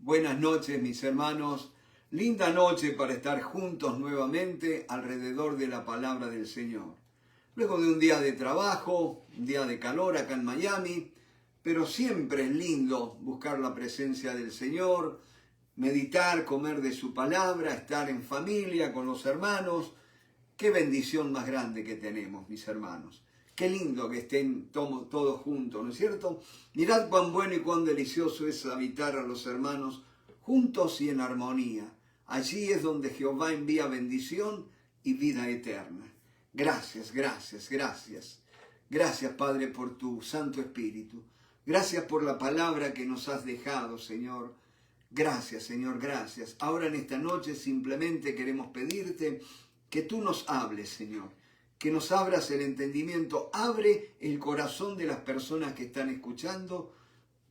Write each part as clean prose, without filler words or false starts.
Buenas noches, mis hermanos. Linda noche para estar juntos nuevamente alrededor de la palabra del Señor. Luego de un día de trabajo, un día de calor acá en Miami, pero siempre es lindo buscar la presencia del Señor, meditar, comer de su palabra, estar en familia con los hermanos. Qué bendición más grande que tenemos, mis hermanos. Qué lindo que estén todos juntos, ¿no es cierto? Mirad cuán bueno y cuán delicioso es habitar a los hermanos juntos y en armonía. Allí es donde Jehová envía bendición y vida eterna. Gracias, gracias, gracias. Gracias, Padre, por tu Santo Espíritu. Gracias por la palabra que nos has dejado, Señor. Gracias, Señor, gracias. Ahora en esta noche simplemente queremos pedirte que tú nos hables, Señor. Que nos abras el entendimiento, abre el corazón de las personas que están escuchando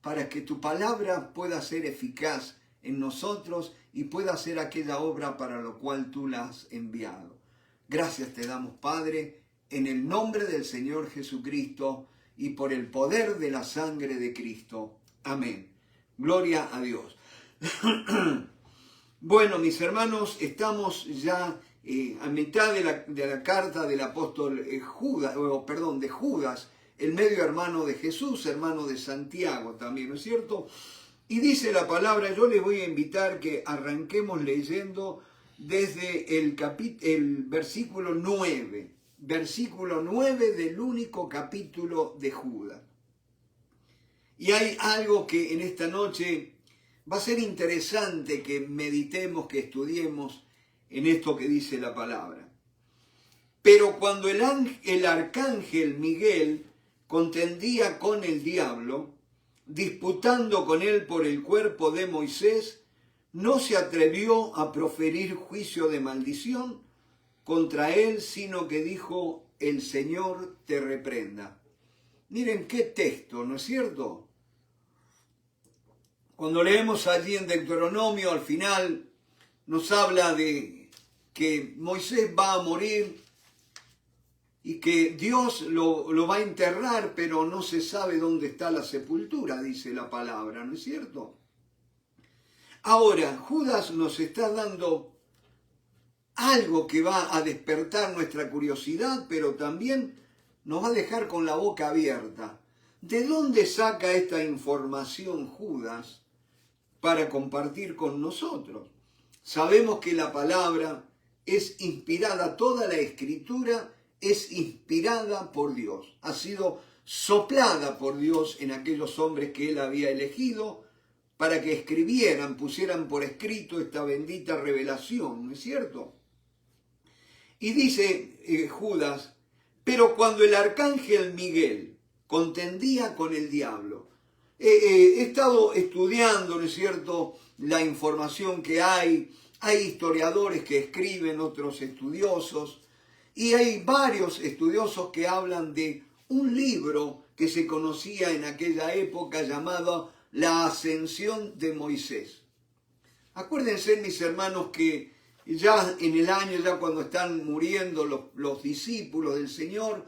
para que tu palabra pueda ser eficaz en nosotros y pueda hacer aquella obra para la cual tú la has enviado. Gracias te damos, Padre, en el nombre del Señor Jesucristo y por el poder de la sangre de Cristo. Amén. Gloria a Dios. Bueno, mis hermanos, estamos ya a mitad de la carta del apóstol Judas, el medio hermano de Jesús, hermano de Santiago también, ¿no es cierto? Y dice la palabra, yo les voy a invitar que arranquemos leyendo desde el versículo 9 del único capítulo de Judas. Y hay algo que en esta noche va a ser interesante que meditemos, que estudiemos en esto que dice la palabra. Pero cuando el arcángel Miguel contendía con el diablo, disputando con él por el cuerpo de Moisés, no se atrevió a proferir juicio de maldición contra él, sino que dijo, el Señor te reprenda. Miren qué texto, ¿no es cierto? Cuando leemos allí en Deuteronomio, al final nos habla de que Moisés va a morir y que Dios lo va a enterrar, pero no se sabe dónde está la sepultura, dice la palabra, ¿no es cierto? Ahora, Judas nos está dando algo que va a despertar nuestra curiosidad, pero también nos va a dejar con la boca abierta. ¿De dónde saca esta información Judas para compartir con nosotros? Sabemos que la palabra es inspirada, toda la escritura es inspirada por Dios. Ha sido soplada por Dios en aquellos hombres que él había elegido para que escribieran, pusieran por escrito esta bendita revelación, ¿no es cierto? Y dice Judas, pero cuando el arcángel Miguel contendía con el diablo, he estado estudiando, ¿no es cierto?, la información que hay historiadores que escriben, otros estudiosos, y hay varios estudiosos que hablan de un libro que se conocía en aquella época llamado La Ascensión de Moisés. Acuérdense, mis hermanos, que ya en el año, ya cuando están muriendo los discípulos del Señor,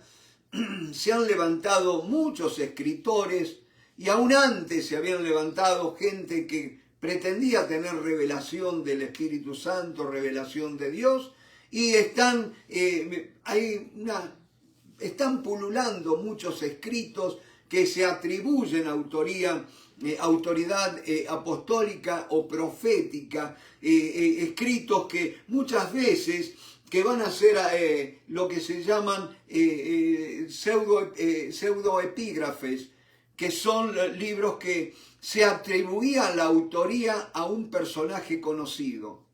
se han levantado muchos escritores, y aún antes se habían levantado gente que pretendía tener revelación del Espíritu Santo, revelación de Dios, y están pululando muchos escritos que se atribuyen autoridad apostólica o profética, escritos que muchas veces que van a ser lo que se llaman pseudoepígrafes, que son libros que se atribuía la autoría a un personaje conocido,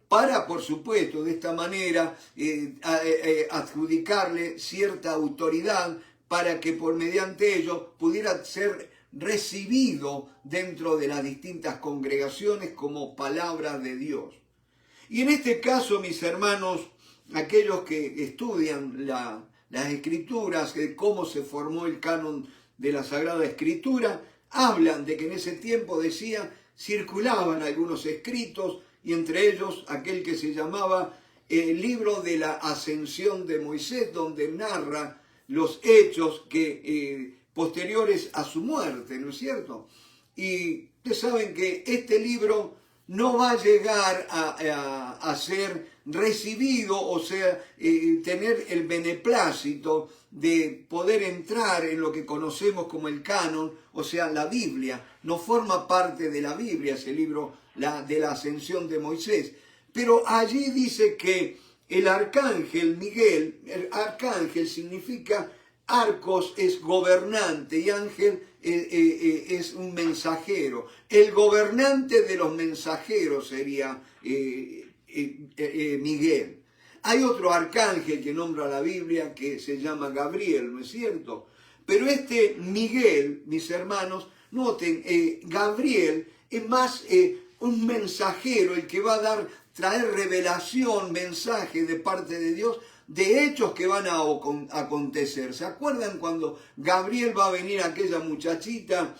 para, por supuesto, de esta manera adjudicarle cierta autoridad para que por mediante ello pudiera ser recibido dentro de las distintas congregaciones como palabra de Dios. Y en este caso, mis hermanos, aquellos que estudian las escrituras, de cómo se formó el canon de la Sagrada Escritura, hablan de que en ese tiempo, decía, circulaban algunos escritos, y entre ellos aquel que se llamaba el libro de la Ascensión de Moisés, donde narra los hechos posteriores a su muerte, ¿no es cierto? Y ustedes saben que este libro no va a llegar a ser recibido, o sea, tener el beneplácito de poder entrar en lo que conocemos como el canon, o sea, la Biblia. No forma parte de la Biblia ese libro de la ascensión de Moisés. Pero allí dice que el arcángel Miguel, el arcángel significa arcos es gobernante y ángel es un mensajero. El gobernante de los mensajeros sería Miguel. Hay otro arcángel que nombra la Biblia que se llama Gabriel, ¿no es cierto? Pero este Miguel, mis hermanos, noten, Gabriel es más un mensajero, el que va a traer revelación, mensaje de parte de Dios, de hechos que van a acontecer. ¿Se acuerdan cuando Gabriel va a venir a aquella muchachita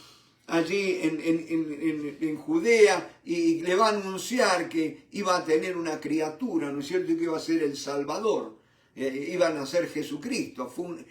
allí en Judea y le va a anunciar que iba a tener una criatura, ¿no es cierto? Y que iba a ser el Salvador, iba a nacer Jesucristo. Fue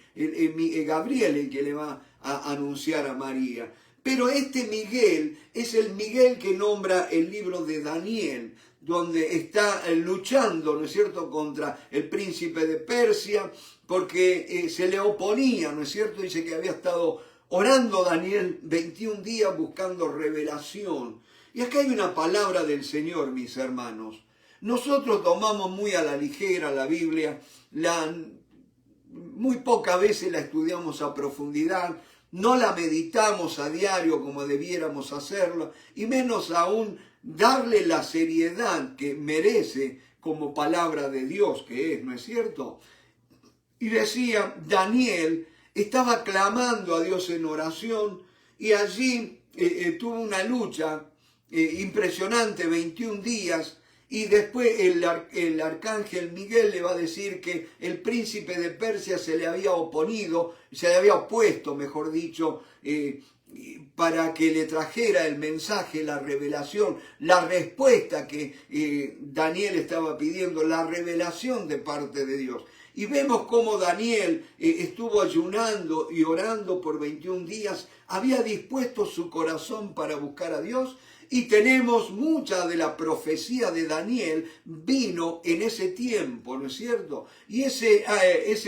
Gabriel el que le va a anunciar a María. Pero este Miguel es el Miguel que nombra el libro de Daniel, donde está luchando, ¿no es cierto?, contra el príncipe de Persia, porque se le oponía, ¿no es cierto? Dice que había estado orando Daniel 21 días buscando revelación. Y acá hay una palabra del Señor, mis hermanos. Nosotros tomamos muy a la ligera la Biblia, muy pocas veces la estudiamos a profundidad, no la meditamos a diario como debiéramos hacerlo, y menos aún darle la seriedad que merece como palabra de Dios que es, ¿no es cierto? Y decía, Daniel estaba clamando a Dios en oración y allí tuvo una lucha impresionante, 21 días, y después el arcángel Miguel le va a decir que el príncipe de Persia se le había opuesto, mejor dicho, para que le trajera el mensaje, la revelación, la respuesta que Daniel estaba pidiendo, la revelación de parte de Dios. Y vemos cómo Daniel estuvo ayunando y orando por 21 días, había dispuesto su corazón para buscar a Dios, y tenemos mucha de la profecía de Daniel vino en ese tiempo, ¿no es cierto? Y ese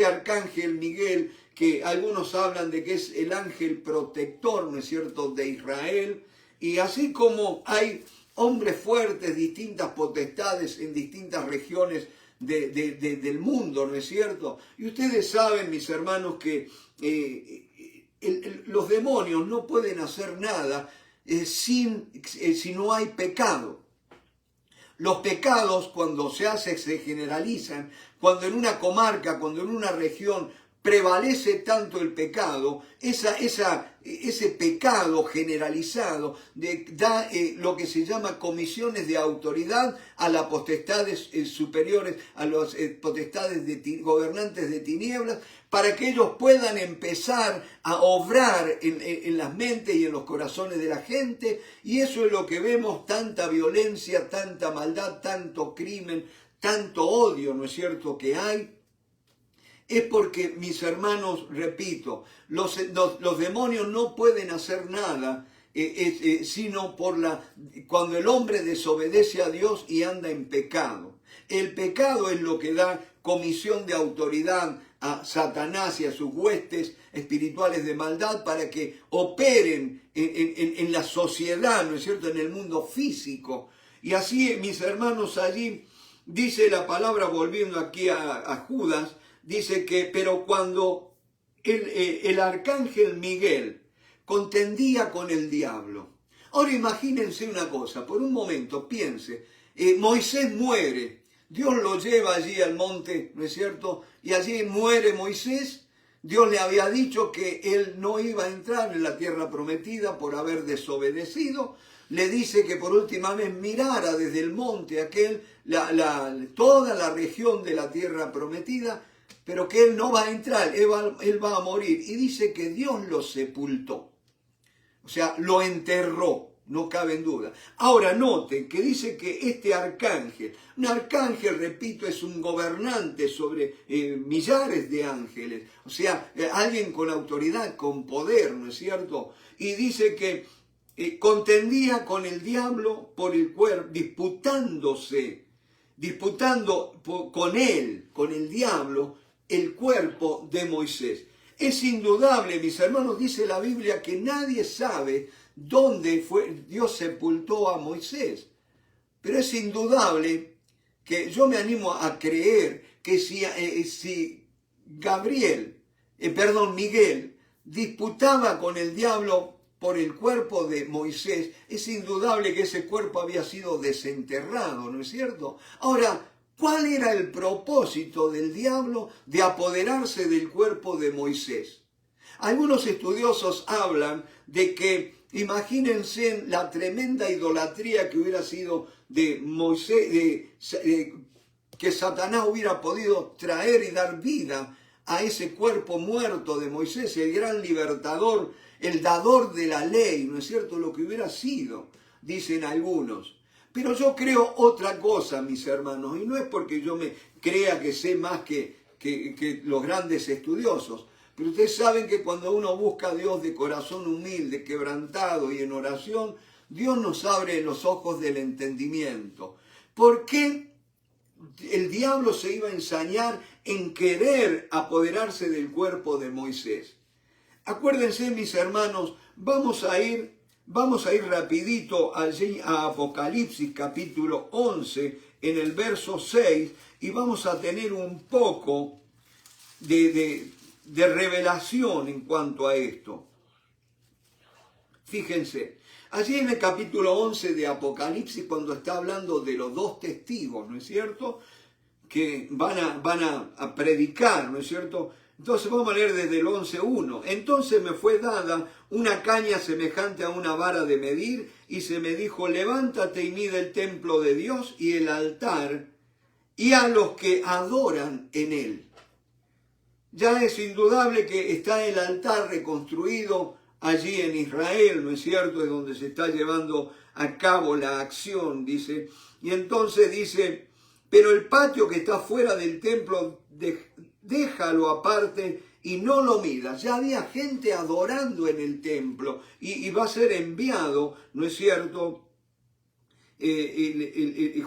arcángel Miguel, que algunos hablan de que es el ángel protector, ¿no es cierto?, de Israel, y así como hay hombres fuertes, distintas potestades en distintas regiones del mundo, ¿no es cierto? Y ustedes saben, mis hermanos, que los demonios no pueden hacer nada si no hay pecado. Los pecados, cuando se generalizan, cuando en una comarca, cuando en una región prevalece tanto el pecado, ese pecado generalizado da lo que se llama comisiones de autoridad a las potestades superiores, a las potestades gobernantes de tinieblas, para que ellos puedan empezar a obrar en las mentes y en los corazones de la gente. Y eso es lo que vemos, tanta violencia, tanta maldad, tanto crimen, tanto odio, ¿no es cierto?, que hay. Es porque, mis hermanos, repito, los demonios no pueden hacer nada sino cuando el hombre desobedece a Dios y anda en pecado. El pecado es lo que da comisión de autoridad a Satanás y a sus huestes espirituales de maldad para que operen en la sociedad, ¿no es cierto?, en el mundo físico. Y así, mis hermanos, allí dice la palabra, volviendo aquí a Judas, dice que, pero cuando el arcángel Miguel contendía con el diablo. Ahora imagínense una cosa, por un momento piense, Moisés muere, Dios lo lleva allí al monte, ¿no es cierto? Y allí muere Moisés. Dios le había dicho que él no iba a entrar en la tierra prometida por haber desobedecido. Le dice que por última vez mirara desde el monte aquel, toda la región de la tierra prometida, pero que él no va a entrar, él va a morir. Y dice que Dios lo sepultó, o sea, lo enterró, no cabe en duda. Ahora noten que dice que este arcángel, un arcángel, repito, es un gobernante sobre millares de ángeles, o sea, alguien con autoridad, con poder, ¿no es cierto? Y dice que contendía con el diablo por el cuerpo, disputando con él, con el diablo, el cuerpo de Moisés. Es indudable, mis hermanos, dice la Biblia, que nadie sabe dónde Dios sepultó a Moisés. Pero es indudable que yo me animo a creer que si Miguel disputaba con el diablo por el cuerpo de Moisés, es indudable que ese cuerpo había sido desenterrado, ¿no es cierto? Ahora, ¿cuál era el propósito del diablo de apoderarse del cuerpo de Moisés? Algunos estudiosos hablan de que, imagínense la tremenda idolatría que hubiera sido de Moisés, que Satanás hubiera podido traer y dar vida a ese cuerpo muerto de Moisés, el gran libertador, el dador de la ley, ¿no es cierto? Lo que hubiera sido, dicen algunos. Pero yo creo otra cosa, mis hermanos, y no es porque yo me crea que sé más que los grandes estudiosos, pero ustedes saben que cuando uno busca a Dios de corazón humilde, quebrantado y en oración, Dios nos abre los ojos del entendimiento. ¿Por qué el diablo se iba a ensañar en querer apoderarse del cuerpo de Moisés? Acuérdense, mis hermanos, vamos a ir rapidito allí a Apocalipsis capítulo 11, en el verso 6, y vamos a tener un poco de revelación en cuanto a esto. Fíjense, allí en el capítulo 11 de Apocalipsis, cuando está hablando de los dos testigos, ¿no es cierto?, que van a predicar, ¿no es cierto? Entonces vamos a leer desde el 11.1. Entonces me fue dada una caña semejante a una vara de medir, y se me dijo, levántate y mide el templo de Dios y el altar, y a los que adoran en él. Ya es indudable que está el altar reconstruido allí en Israel, ¿no es cierto?, es donde se está llevando a cabo la acción, dice. Y entonces dice, pero el patio que está fuera del templo, déjalo aparte y no lo midas. Ya había gente adorando en el templo y va a ser enviado, ¿no es cierto?,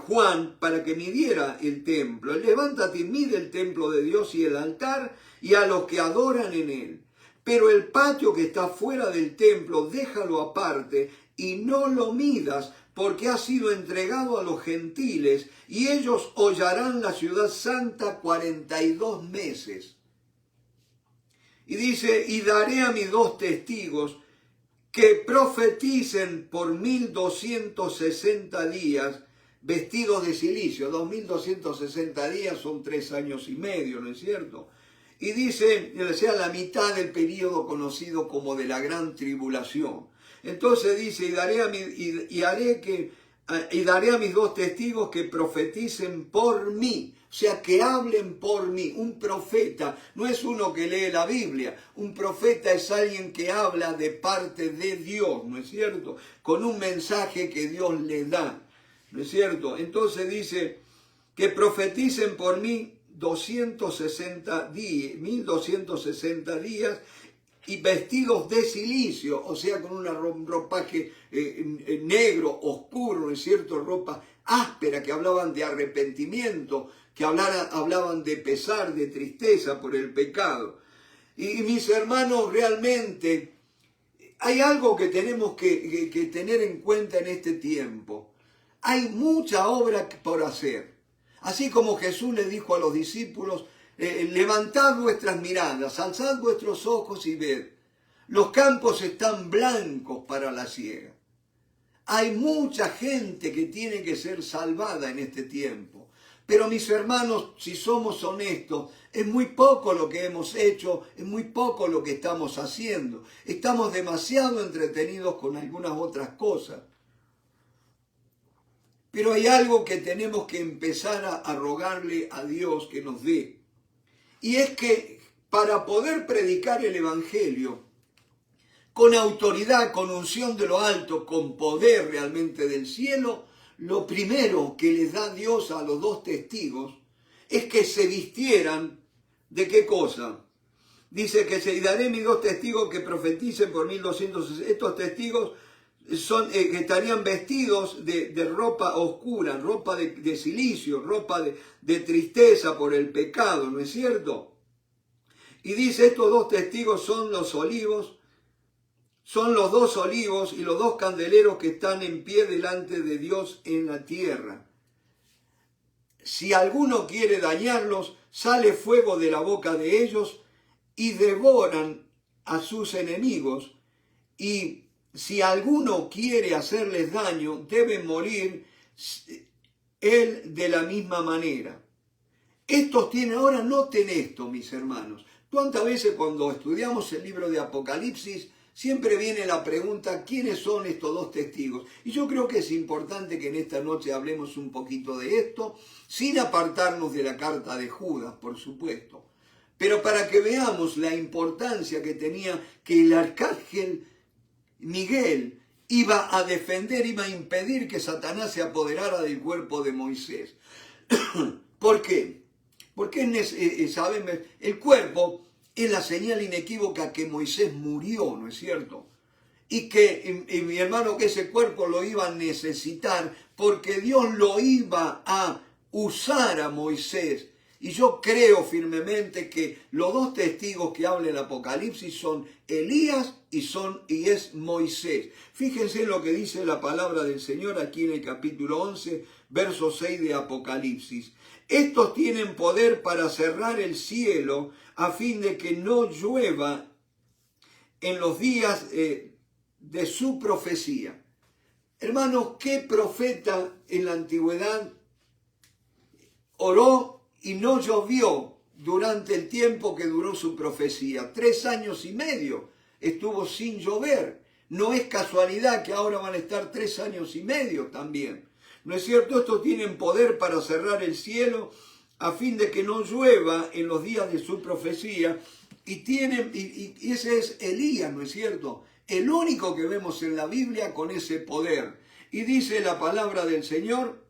Juan para que midiera el templo. Levántate y mide el templo de Dios y el altar y a los que adoran en él. Pero el patio que está fuera del templo, déjalo aparte y no lo midas, porque ha sido entregado a los gentiles, y ellos hollarán la ciudad santa 42 meses. Y dice, y daré a mis dos testigos que profeticen por 1260 días, vestidos de silicio. 2260 días son 3 años y medio, ¿no es cierto? Y dice, o sea, la mitad del periodo conocido como de la gran tribulación. Entonces dice, y daré a mis dos testigos que profeticen por mí, o sea, que hablen por mí. Un profeta no es uno que lee la Biblia, un profeta es alguien que habla de parte de Dios, ¿no es cierto?, con un mensaje que Dios le da, ¿no es cierto? Entonces dice, que profeticen por mí 1260 días, y vestidos de silicio, o sea, con un ropaje negro, oscuro, ¿no es cierto?, ropa áspera, que hablaban de arrepentimiento, que hablaban de pesar, de tristeza por el pecado. Y mis hermanos, realmente hay algo que tenemos que tener en cuenta en este tiempo. Hay mucha obra por hacer. Así como Jesús le dijo a los discípulos, levantad vuestras miradas, alzad vuestros ojos y ved. Los campos están blancos para la siega. Hay mucha gente que tiene que ser salvada en este tiempo. Pero mis hermanos, si somos honestos, es muy poco lo que hemos hecho, es muy poco lo que estamos haciendo. Estamos demasiado entretenidos con algunas otras cosas. Pero hay algo que tenemos que empezar a rogarle a Dios que nos dé. Y es que para poder predicar el Evangelio con autoridad, con unción de lo alto, con poder realmente del cielo, lo primero que les da Dios a los dos testigos es que se vistieran ¿de qué cosa? Dice que se daré mis dos testigos que profeticen por 1260. Estos testigos estarían vestidos de ropa oscura, ropa de silicio, ropa de tristeza por el pecado, ¿no es cierto? Y dice, estos dos testigos son los olivos, son los dos olivos y los dos candeleros que están en pie delante de Dios en la tierra. Si alguno quiere dañarlos, sale fuego de la boca de ellos y devoran a sus enemigos. Y si alguno quiere hacerles daño, debe morir él de la misma manera. Estos tienen, ahora noten esto, mis hermanos. ¿Cuántas veces cuando estudiamos el libro de Apocalipsis siempre viene la pregunta, ¿quiénes son estos dos testigos? Y yo creo que es importante que en esta noche hablemos un poquito de esto, sin apartarnos de la carta de Judas, por supuesto. Pero para que veamos la importancia que tenía que el arcángel Miguel iba a defender, iba a impedir que Satanás se apoderara del cuerpo de Moisés. ¿Por qué? Porque saben, el cuerpo es la señal inequívoca que Moisés murió, ¿no es cierto? Y que, mi hermano, que ese cuerpo lo iba a necesitar porque Dios lo iba a usar a Moisés. Y yo creo firmemente que los dos testigos que habla el Apocalipsis son Elías y es Moisés. Fíjense lo que dice la palabra del Señor aquí en el capítulo 11, verso 6 de Apocalipsis. Estos tienen poder para cerrar el cielo a fin de que no llueva en los días de su profecía. Hermanos, ¿qué profeta en la antigüedad oró y no llovió durante el tiempo que duró su profecía? 3 años y medio estuvo sin llover. No es casualidad que ahora van a estar 3 años y medio también. ¿No es cierto? Estos tienen poder para cerrar el cielo a fin de que no llueva en los días de su profecía. Y ese es Elías, ¿no es cierto? El único que vemos en la Biblia con ese poder. Y dice la palabra del Señor,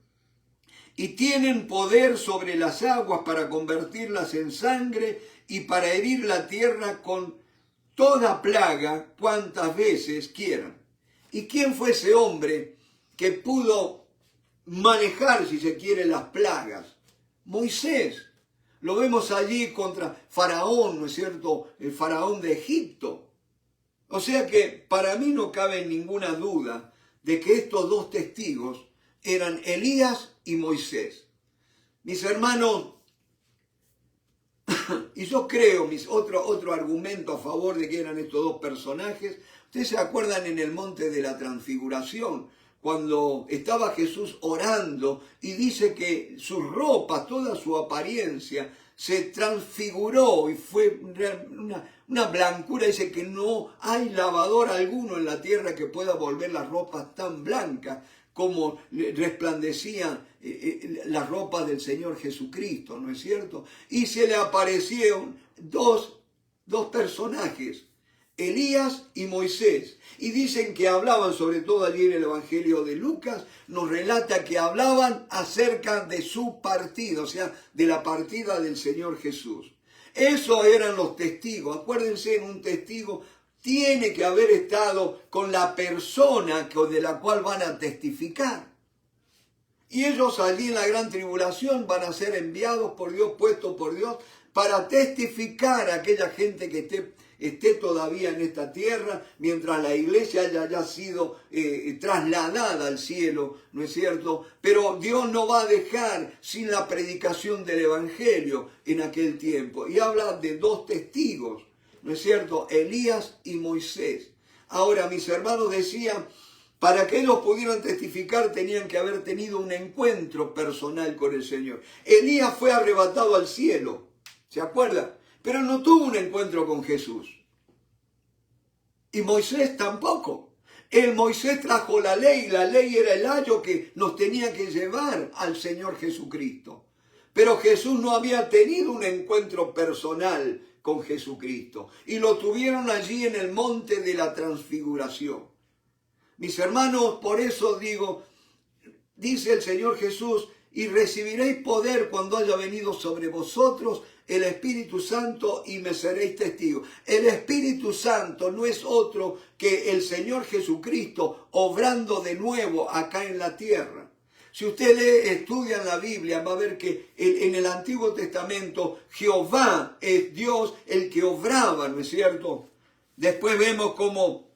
y tienen poder sobre las aguas para convertirlas en sangre y para herir la tierra con toda plaga cuantas veces quieran. ¿Y quién fue ese hombre que pudo manejar, si se quiere, las plagas? Moisés. Lo vemos allí contra Faraón, ¿no es cierto? El Faraón de Egipto. O sea que para mí no cabe ninguna duda de que estos dos testigos eran Elías y Moisés. Mis hermanos, y yo creo, otro argumento a favor de que eran estos dos personajes, ustedes se acuerdan en el monte de la Transfiguración, cuando estaba Jesús orando y dice que sus ropas, toda su apariencia, se transfiguró y fue una blancura. Dice que no hay lavador alguno en la tierra que pueda volver las ropas tan blancas como resplandecían las ropas del Señor Jesucristo, ¿no es cierto? Y se le aparecieron dos personajes, Elías y Moisés, y dicen que hablaban, sobre todo allí en el Evangelio de Lucas, nos relata que hablaban acerca de su partida, o sea, de la partida del Señor Jesús. Esos eran los testigos. Acuérdense, en un testigo tiene que haber estado con la persona de la cual van a testificar. Y ellos allí en la gran tribulación van a ser enviados por Dios, puestos por Dios, para testificar a aquella gente que esté todavía en esta tierra, mientras la iglesia haya sido trasladada al cielo, ¿no es cierto? Pero Dios no va a dejar sin la predicación del Evangelio en aquel tiempo. Y habla de dos testigos, ¿no es cierto? Elías y Moisés. Ahora, mis hermanos decían, para que ellos pudieran testificar tenían que haber tenido un encuentro personal con el Señor. Elías fue arrebatado al cielo, ¿se acuerdan? Pero no tuvo un encuentro con Jesús. Y Moisés tampoco. El Moisés trajo la ley era el ayo que nos tenía que llevar al Señor Jesucristo. Pero Jesús no había tenido un encuentro personal con Jesucristo. Y lo tuvieron allí en el monte de la Transfiguración. Mis hermanos, por eso digo, dice el Señor Jesús, y recibiréis poder cuando haya venido sobre vosotros el Espíritu Santo y me seréis testigos. El Espíritu Santo no es otro que el Señor Jesucristo obrando de nuevo acá en la tierra. Si usted estudia en la Biblia, va a ver que en el Antiguo Testamento Jehová es Dios el que obraba, ¿no es cierto? Después vemos cómo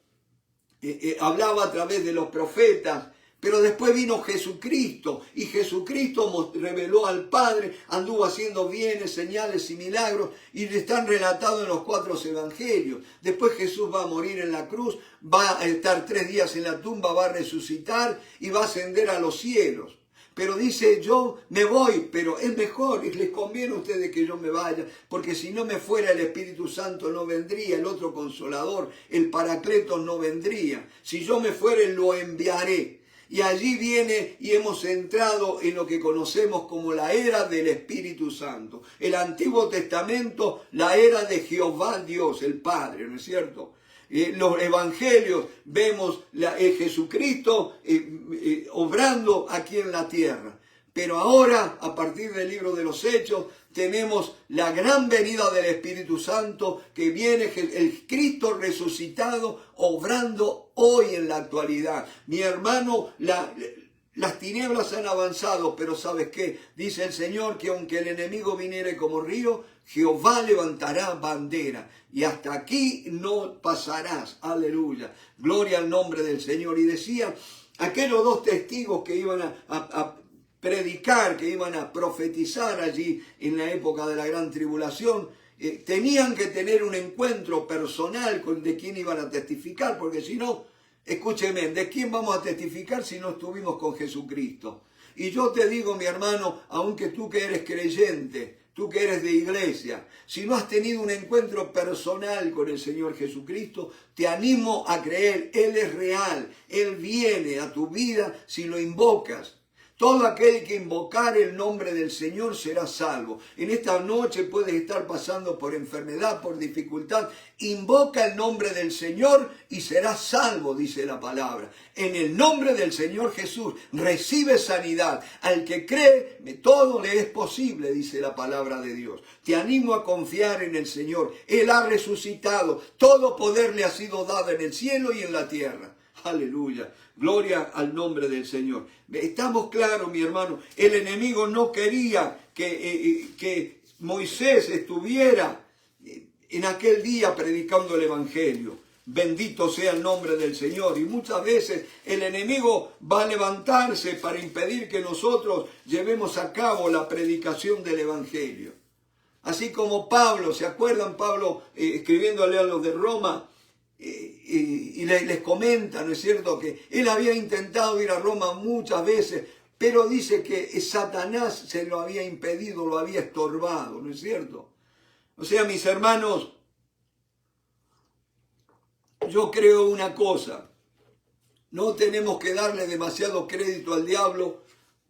hablaba a través de los profetas, pero después vino Jesucristo y Jesucristo reveló al Padre, anduvo haciendo bienes, señales y milagros y están relatados en los 4 evangelios. Después Jesús va a morir en la cruz, va a estar 3 días en la tumba, va a resucitar y va a ascender a los cielos. Pero dice, yo me voy, pero es mejor y les conviene a ustedes que yo me vaya, porque si no me fuera el Espíritu Santo no vendría, el otro Consolador, el Paracletos no vendría. Si yo me fuere lo enviaré. Y allí viene y hemos entrado en lo que conocemos como la era del Espíritu Santo. El Antiguo Testamento, la era de Jehová Dios, el Padre, ¿no es cierto? Los evangelios vemos Jesucristo obrando aquí en la tierra. Pero ahora, a partir del libro de los Hechos, tenemos la gran venida del Espíritu Santo que viene, el Cristo resucitado, obrando hoy en la actualidad. Mi hermano, las tinieblas han avanzado, pero ¿sabes qué? Dice el Señor que aunque el enemigo viniere como río, Jehová levantará bandera. Y hasta aquí no pasarás. Aleluya. Gloria al nombre del Señor. Y decía, aquellos 2 testigos que iban a predicar, que iban a profetizar allí en la época de la gran tribulación, tenían que tener un encuentro personal de quién iban a testificar, porque si no, escúcheme, ¿de quién vamos a testificar si no estuvimos con Jesucristo? Y yo te digo, mi hermano, aunque tú que eres creyente, tú que eres de iglesia, si no has tenido un encuentro personal con el Señor Jesucristo, te animo a creer, Él es real, Él viene a tu vida si lo invocas. Todo aquel que invocar el nombre del Señor será salvo. En esta noche puedes estar pasando por enfermedad, por dificultad. Invoca el nombre del Señor y serás salvo, dice la palabra. En el nombre del Señor Jesús recibe sanidad. Al que cree, todo le es posible, dice la palabra de Dios. Te animo a confiar en el Señor. Él ha resucitado. Todo poder le ha sido dado en el cielo y en la tierra. Aleluya. Gloria al nombre del Señor. Estamos claros, mi hermano. El enemigo no quería que Moisés estuviera en aquel día predicando el Evangelio. Bendito sea el nombre del Señor. Y muchas veces el enemigo va a levantarse para impedir que nosotros llevemos a cabo la predicación del Evangelio. Así como Pablo, ¿se acuerdan? Pablo escribiéndole a los de Roma, y les comenta, ¿no es cierto?, que él había intentado ir a Roma muchas veces, pero dice que Satanás se lo había impedido, lo había estorbado, ¿no es cierto? O sea, mis hermanos, yo creo una cosa, no tenemos que darle demasiado crédito al diablo,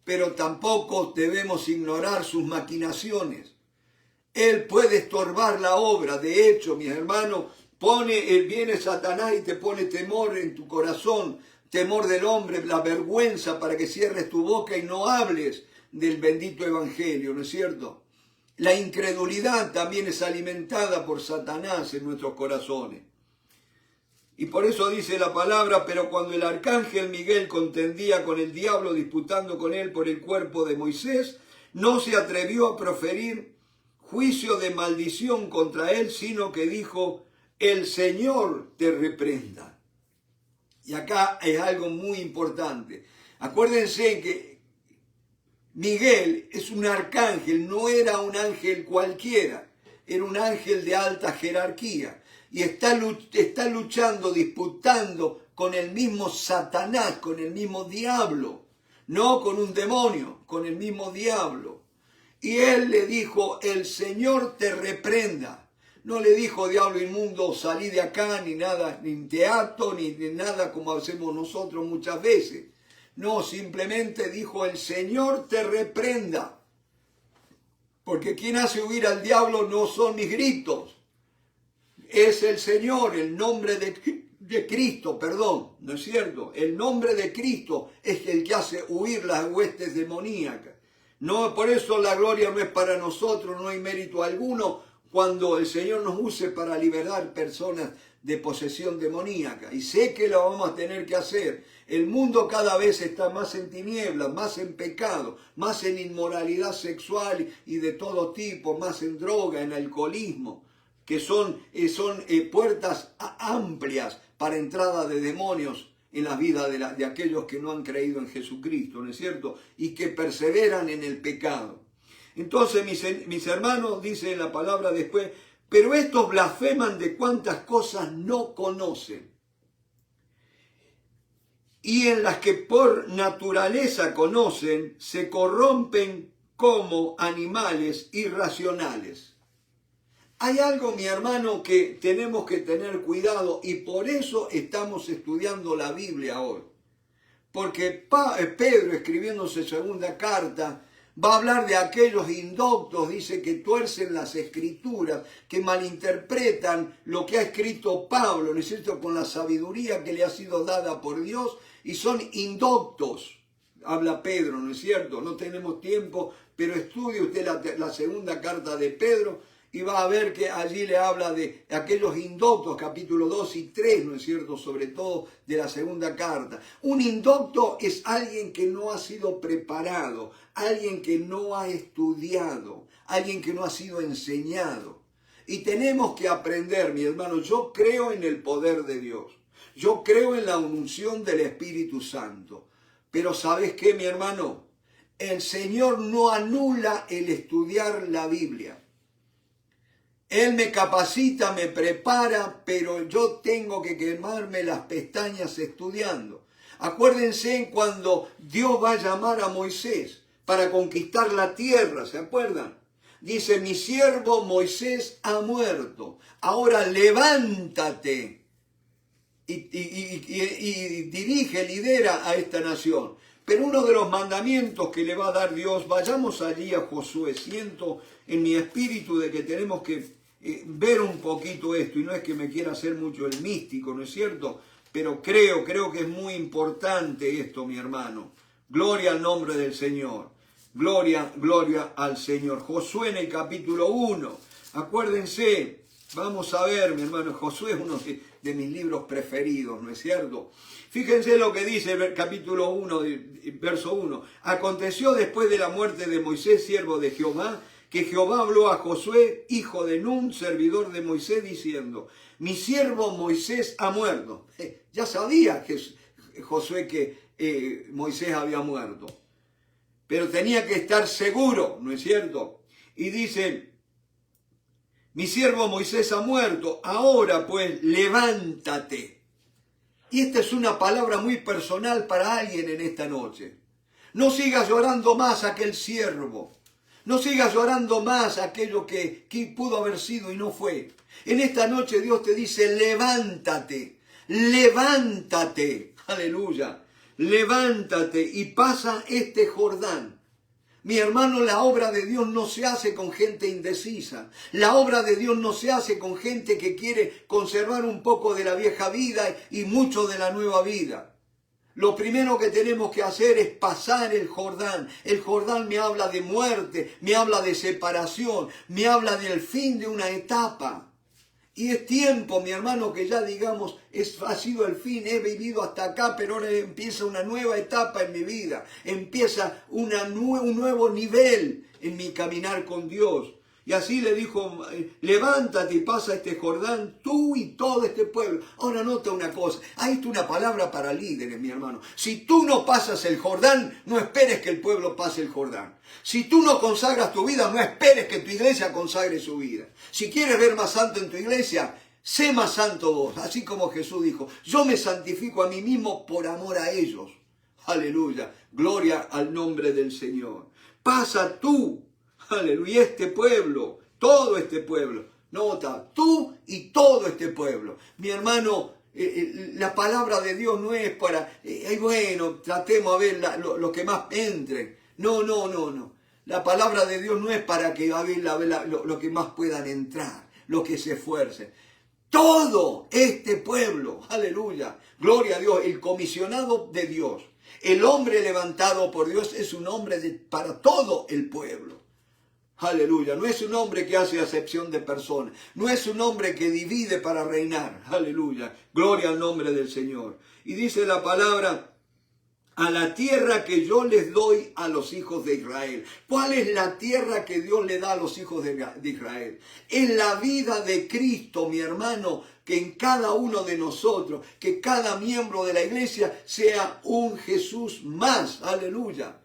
pero tampoco debemos ignorar sus maquinaciones. Él puede estorbar la obra. De hecho, mis hermanos, viene Satanás y te pone temor en tu corazón, temor del hombre, la vergüenza para que cierres tu boca y no hables del bendito evangelio, ¿no es cierto? La incredulidad también es alimentada por Satanás en nuestros corazones. Y por eso dice la palabra, pero cuando el arcángel Miguel contendía con el diablo disputando con él por el cuerpo de Moisés, no se atrevió a proferir juicio de maldición contra él, sino que dijo, el Señor te reprenda. Y acá es algo muy importante. Acuérdense que Miguel es un arcángel, no era un ángel cualquiera, era un ángel de alta jerarquía. Y está luchando, disputando con el mismo Satanás, con el mismo diablo. No con un demonio, con el mismo diablo. Y él le dijo, el Señor te reprenda. No le dijo, diablo inmundo, salí de acá, ni nada, ni teatro, ni nada como hacemos nosotros muchas veces. No, simplemente dijo, el Señor te reprenda. Porque quien hace huir al diablo no son mis gritos. Es el Señor, el nombre de Cristo, perdón, ¿no es cierto? El nombre de Cristo es el que hace huir las huestes demoníacas. No, por eso la gloria no es para nosotros, no hay mérito alguno cuando el Señor nos use para liberar personas de posesión demoníaca. Y sé que lo vamos a tener que hacer. El mundo cada vez está más en tinieblas, más en pecado, más en inmoralidad sexual y de todo tipo, más en droga, en alcoholismo, que son puertas amplias para entrada de demonios en la vida de aquellos que no han creído en Jesucristo, ¿no es cierto? Y que perseveran en el pecado. Entonces, mis hermanos, dice la palabra después, pero estos blasfeman de cuantas cosas no conocen, y en las que por naturaleza conocen, se corrompen como animales irracionales. Hay algo, mi hermano, que tenemos que tener cuidado, y por eso estamos estudiando la Biblia hoy. Porque Pedro, escribiendo su segunda carta, va a hablar de aquellos indoctos, dice, que tuercen las escrituras, que malinterpretan lo que ha escrito Pablo, ¿no es cierto?, con la sabiduría que le ha sido dada por Dios, y son indoctos. Habla Pedro, ¿no es cierto? No tenemos tiempo, pero estudie usted la segunda carta de Pedro, y va a ver que allí le habla de aquellos indoctos, capítulo 2 y 3, ¿no es cierto?, sobre todo de la segunda carta. Un indocto es alguien que no ha sido preparado, alguien que no ha estudiado, alguien que no ha sido enseñado. Y tenemos que aprender, mi hermano. Yo creo en el poder de Dios, yo creo en la unción del Espíritu Santo, pero ¿sabes qué, mi hermano? El Señor no anula el estudiar la Biblia. Él me capacita, me prepara, pero yo tengo que quemarme las pestañas estudiando. Acuérdense cuando Dios va a llamar a Moisés para conquistar la tierra, ¿se acuerdan? Dice, mi siervo Moisés ha muerto, ahora levántate y dirige, lidera a esta nación. Pero uno de los mandamientos que le va a dar Dios, vayamos allí a Josué, siento en mi espíritu de que tenemos que ver un poquito esto, y no es que me quiera hacer mucho el místico, ¿no es cierto? Pero creo que es muy importante esto, mi hermano. Gloria al nombre del Señor. Gloria al Señor. Josué en el capítulo 1. Acuérdense, vamos a ver, mi hermano, Josué es uno de mis libros preferidos, ¿no es cierto? Fíjense lo que dice el capítulo 1, verso 1. Aconteció después de la muerte de Moisés, siervo de Jehová, que Jehová habló a Josué, hijo de Nun, servidor de Moisés, diciendo, mi siervo Moisés ha muerto. Ya sabía que Josué que Moisés había muerto, pero tenía que estar seguro, ¿no es cierto? Y dice, mi siervo Moisés ha muerto, ahora pues levántate. Y esta es una palabra muy personal para alguien en esta noche. No sigas llorando más aquel siervo. No sigas llorando más aquello que pudo haber sido y no fue. En esta noche Dios te dice, levántate, levántate, aleluya, levántate y pasa este Jordán. Mi hermano, la obra de Dios no se hace con gente indecisa. La obra de Dios no se hace con gente que quiere conservar un poco de la vieja vida y mucho de la nueva vida. Lo primero que tenemos que hacer es pasar el Jordán. El Jordán me habla de muerte, me habla de separación, me habla del fin de una etapa. Y es tiempo, mi hermano, que ya digamos, ha sido el fin, he vivido hasta acá, pero ahora empieza una nueva etapa en mi vida. Empieza un nuevo nivel en mi caminar con Dios. Y así le dijo, levántate y pasa este Jordán, tú y todo este pueblo. Ahora nota una cosa, ahí está una palabra para líderes, mi hermano. Si tú no pasas el Jordán, no esperes que el pueblo pase el Jordán. Si tú no consagras tu vida, no esperes que tu iglesia consagre su vida. Si quieres ver más santo en tu iglesia, sé más santo vos. Así como Jesús dijo, yo me santifico a mí mismo por amor a ellos. Aleluya, gloria al nombre del Señor. Pasa tú. Aleluya, este pueblo, todo este pueblo, nota, tú y todo este pueblo. Mi hermano, la palabra de Dios no es para, bueno, tratemos a ver lo que más entre. No. La palabra de Dios no es para que a ver lo que más puedan entrar, los que se esfuercen. Todo este pueblo, aleluya, gloria a Dios, el comisionado de Dios, El hombre levantado por Dios es un hombre para todo el pueblo. Aleluya. No es un hombre que hace acepción de personas. No es un hombre que divide para reinar. Aleluya. Gloria al nombre del Señor. Y dice la palabra, a la tierra que yo les doy a los hijos de Israel. ¿Cuál es la tierra que Dios le da a los hijos de Israel? Es la vida de Cristo, mi hermano, que en cada uno de nosotros, que cada miembro de la iglesia sea un Jesús más. Aleluya.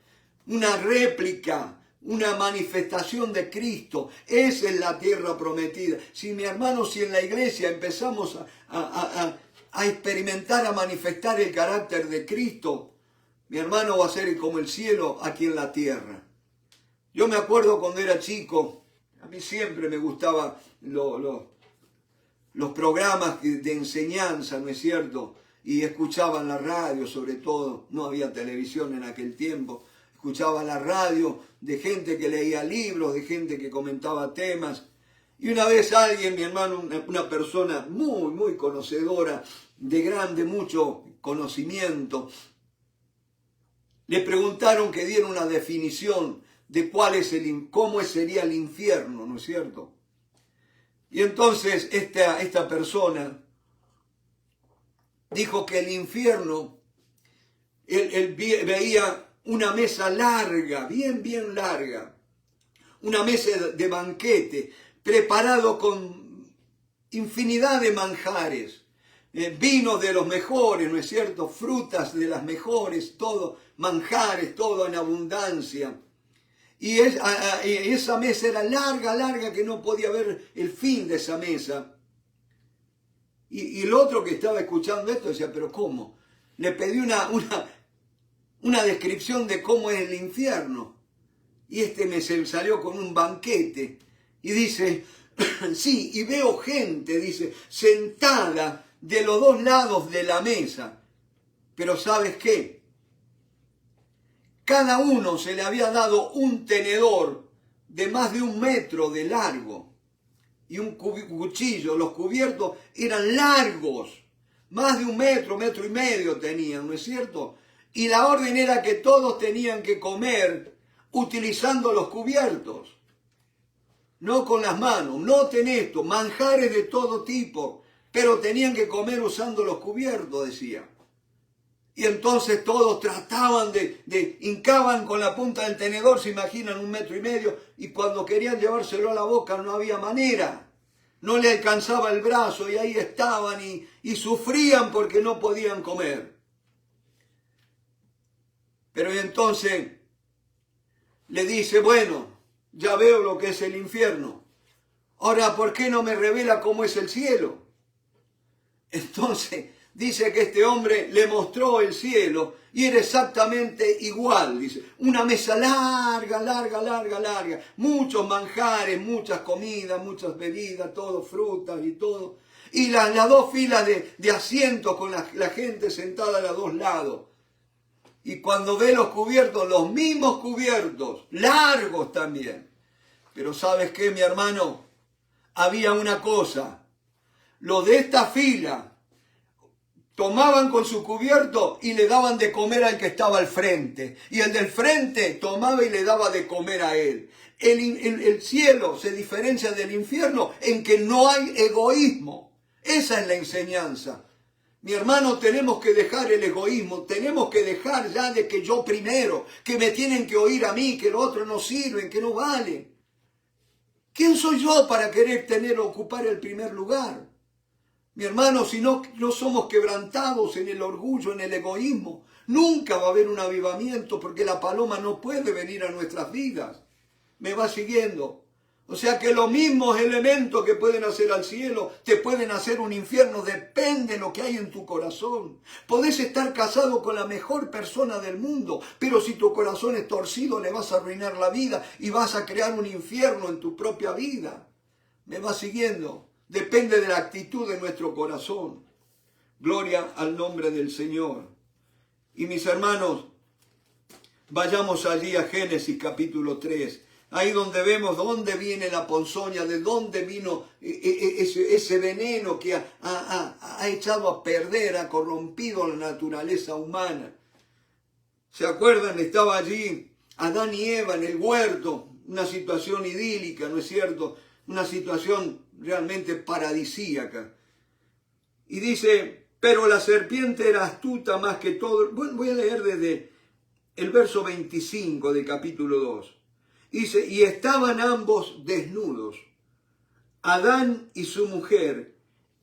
Una réplica, una manifestación de Cristo. Esa es la tierra prometida. Si, mi hermano, si en la iglesia empezamos a experimentar, a manifestar el carácter de Cristo, mi hermano, va a ser como el cielo aquí en la tierra. Yo me acuerdo cuando era chico, a mí siempre me gustaban los programas de enseñanza, ¿no es cierto? Y escuchaba en la radio, sobre todo, no había televisión en aquel tiempo, escuchaba la radio de gente que leía libros, de gente que comentaba temas. Y una vez alguien, mi hermano, una persona muy, muy conocedora, de mucho conocimiento, le preguntaron que diera una definición de cómo sería el infierno, ¿no es cierto? Y entonces esta persona dijo que el infierno, él veía una mesa larga, bien larga, una mesa de banquete, preparado con infinidad de manjares, vinos de los mejores, ¿no es cierto? Frutas de las mejores, todo, manjares, todo en abundancia. Y esa mesa era larga, que no podía ver el fin de esa mesa. Y el otro que estaba escuchando esto decía, ¿pero cómo? Le pedí una descripción de cómo es el infierno. Y me salió con un banquete. Y dice, sí, y veo gente, dice, sentada de los dos lados de la mesa. Pero ¿sabes qué? Cada uno se le había dado un tenedor de más de 1 metro de largo y un cuchillo. Los cubiertos eran largos, más de 1 metro, 1,5 metros tenían, ¿no es cierto? Y la orden era que todos tenían que comer utilizando los cubiertos, no con las manos. Noten esto, manjares de todo tipo, pero tenían que comer usando los cubiertos, decía. Y entonces todos trataban hincaban con la punta del tenedor, se imaginan 1,5 metros, y cuando querían llevárselo a la boca no había manera. No le alcanzaba el brazo y ahí estaban y sufrían porque no podían comer. Pero entonces le dice, bueno, ya veo lo que es el infierno. Ahora, ¿por qué no me revela cómo es el cielo? Entonces dice que este hombre le mostró el cielo y era exactamente igual, dice. Una mesa larga, muchos manjares, muchas comidas, muchas bebidas, todo, frutas y todo. Y las 2 filas de asientos con la gente sentada a los 2 lados. Y cuando ve los cubiertos, los mismos cubiertos, largos también. Pero ¿sabes qué, mi hermano? Había una cosa. Los de esta fila tomaban con su cubierto y le daban de comer al que estaba al frente. Y el del frente tomaba y le daba de comer a él. El cielo se diferencia del infierno en que no hay egoísmo. Esa es la enseñanza. Mi hermano, tenemos que dejar el egoísmo, tenemos que dejar ya de que yo primero, que me tienen que oír a mí, que los otros no sirven, que no valen. ¿Quién soy yo para querer ocupar el primer lugar? Mi hermano, si no somos quebrantados en el orgullo, en el egoísmo, nunca va a haber un avivamiento porque la paloma no puede venir a nuestras vidas. ¿Me va siguiendo? O sea que los mismos elementos que pueden hacer al cielo te pueden hacer un infierno, depende de lo que hay en tu corazón. Podés estar casado con la mejor persona del mundo, pero si tu corazón es torcido le vas a arruinar la vida y vas a crear un infierno en tu propia vida. ¿Me va siguiendo? Depende de la actitud de nuestro corazón. Gloria al nombre del Señor. Y mis hermanos, vayamos allí a Génesis capítulo 3. Ahí donde vemos dónde viene la ponzoña, de dónde vino ese veneno que ha echado a perder, ha corrompido la naturaleza humana. ¿Se acuerdan? Estaba allí Adán y Eva en el huerto, una situación idílica, ¿no es cierto? Una situación realmente paradisíaca. Y dice, pero la serpiente era astuta más que todo. Bueno, voy a leer desde el verso 25 del capítulo 2. Dice, y estaban ambos desnudos, Adán y su mujer,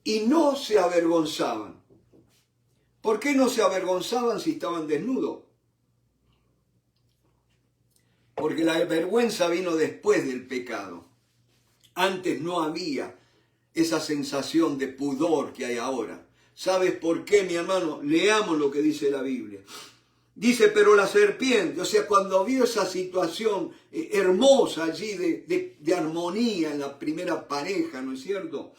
y no se avergonzaban. ¿Por qué no se avergonzaban si estaban desnudos? Porque la vergüenza vino después del pecado. Antes no había esa sensación de pudor que hay ahora. ¿Sabes por qué, mi hermano? Leamos lo que dice la Biblia. Dice, pero la serpiente, o sea, cuando vio esa situación hermosa allí de armonía en la primera pareja, ¿no es cierto?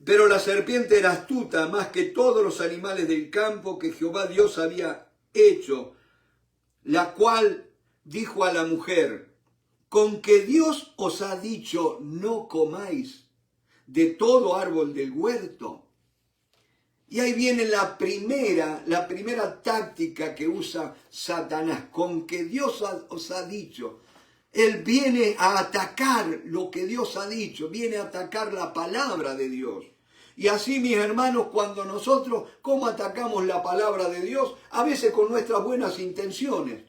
Pero la serpiente era astuta más que todos los animales del campo que Jehová Dios había hecho, la cual dijo a la mujer, con que Dios os ha dicho no comáis de todo árbol del huerto. Y ahí viene la primera táctica que usa Satanás, con que Dios os ha dicho. Él viene a atacar lo que Dios ha dicho, viene a atacar la palabra de Dios. Y así, mis hermanos, cuando nosotros, ¿cómo atacamos la palabra de Dios? A veces con nuestras buenas intenciones,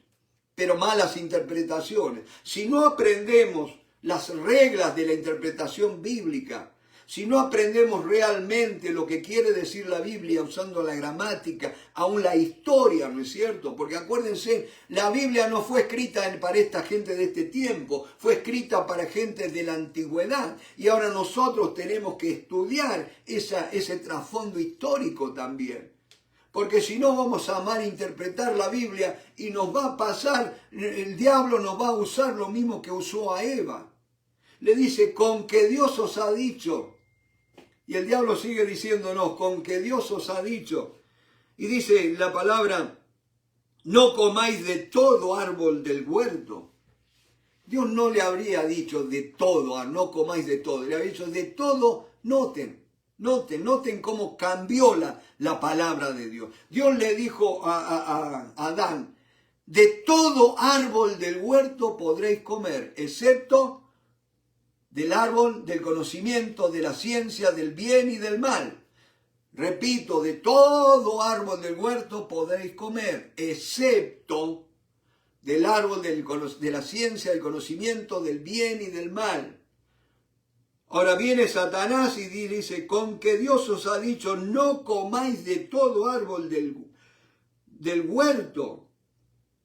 pero malas interpretaciones. Si no aprendemos las reglas de la interpretación bíblica, si no aprendemos realmente lo que quiere decir la Biblia usando la gramática, aún la historia, ¿no es cierto? Porque acuérdense, la Biblia no fue escrita para esta gente de este tiempo, fue escrita para gente de la antigüedad. Y ahora nosotros tenemos que estudiar ese trasfondo histórico también. Porque si no vamos a malinterpretar la Biblia y nos va a pasar, el diablo nos va a usar lo mismo que usó a Eva. Le dice, con que Dios os ha dicho. Y el diablo sigue diciéndonos, con que Dios os ha dicho. Y dice la palabra, no comáis de todo árbol del huerto. Dios no le habría dicho de todo, no comáis de todo. Le habría dicho de todo, noten cómo cambió la palabra de Dios. Dios le dijo a Adán, de todo árbol del huerto podréis comer, excepto del árbol del conocimiento, de la ciencia, del bien y del mal. Repito, de todo árbol del huerto podréis comer, excepto del árbol de la ciencia, del conocimiento, del bien y del mal. Ahora viene Satanás y dice, con que Dios os ha dicho, no comáis de todo árbol del huerto.